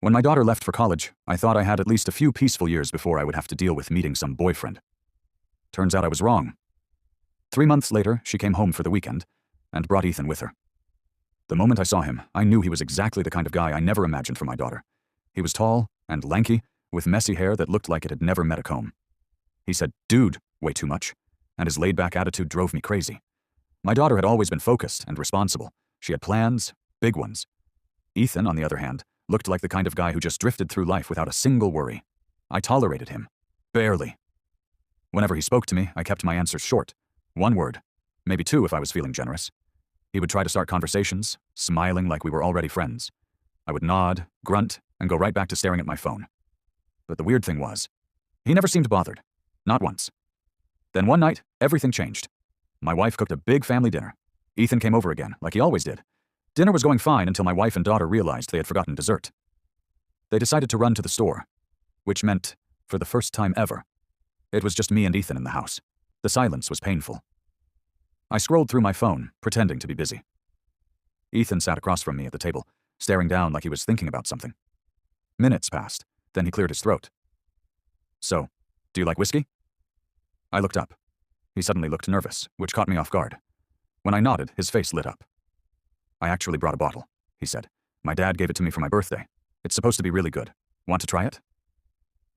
When my daughter left for college, I thought I had at least a few peaceful years before I would have to deal with meeting some boyfriend. Turns out I was wrong. 3 months later, she came home for the weekend and brought Ethan with her. The moment I saw him, I knew he was exactly the kind of guy I never imagined for my daughter. He was tall and lanky, with messy hair that looked like it had never met a comb. He said, "Dude," way too much, and his laid-back attitude drove me crazy. My daughter had always been focused and responsible. She had plans, big ones. Ethan, on the other hand, looked like the kind of guy who just drifted through life without a single worry. I tolerated him. Barely. Whenever he spoke to me, I kept my answers short. One word. Maybe two if I was feeling generous. He would try to start conversations, smiling like we were already friends. I would nod, grunt, and go right back to staring at my phone. But the weird thing was, he never seemed bothered. Not once. Then one night, everything changed. My wife cooked a big family dinner. Ethan came over again, like he always did. Dinner was going fine until my wife and daughter realized they had forgotten dessert. They decided to run to the store, which meant, for the first time ever, it was just me and Ethan in the house. The silence was painful. I scrolled through my phone, pretending to be busy. Ethan sat across from me at the table, staring down like he was thinking about something. Minutes passed, then he cleared his throat. "So, do you like whiskey?" I looked up. He suddenly looked nervous, which caught me off guard. When I nodded, his face lit up. "I actually brought a bottle," he said. "My dad gave it to me for my birthday. It's supposed to be really good. Want to try it?"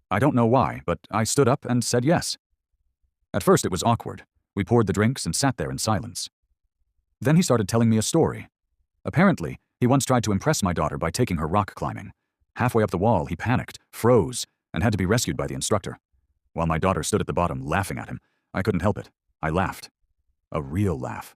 I don't know why, but I stood up and said yes. At first it was awkward. We poured the drinks and sat there in silence. Then he started telling me a story. Apparently, he once tried to impress my daughter by taking her rock climbing. Halfway up the wall, he panicked, froze, and had to be rescued by the instructor. While my daughter stood at the bottom laughing at him, I couldn't help it. I laughed. A real laugh.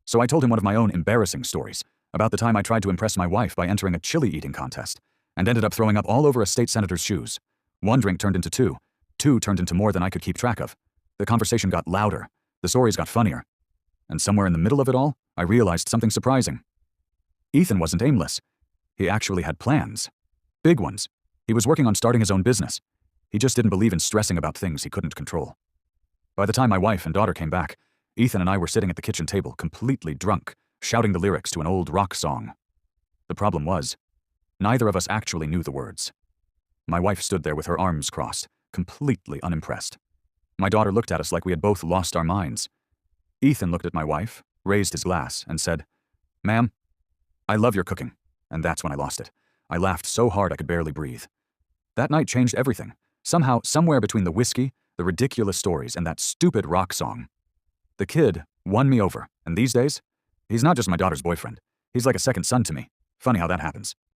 So I told him one of my own embarrassing stories about the time I tried to impress my wife by entering a chili eating contest and ended up throwing up all over a state senator's shoes. One drink turned into two. Two turned into more than I could keep track of. The conversation got louder. The stories got funnier. And somewhere in the middle of it all, I realized something surprising. Ethan wasn't aimless. He actually had plans. Big ones. He was working on starting his own business. He just didn't believe in stressing about things he couldn't control. By the time my wife and daughter came back, Ethan and I were sitting at the kitchen table, completely drunk, shouting the lyrics to an old rock song. The problem was, neither of us actually knew the words. My wife stood there with her arms crossed, completely unimpressed. My daughter looked at us like we had both lost our minds. Ethan looked at my wife, raised his glass, and said, "Ma'am, I love your cooking." And that's when I lost it. I laughed so hard I could barely breathe. That night changed everything. Somehow, somewhere between the whiskey, the ridiculous stories, and that stupid rock song. The kid won me over, and these days, he's not just my daughter's boyfriend. He's like a second son to me. Funny how that happens.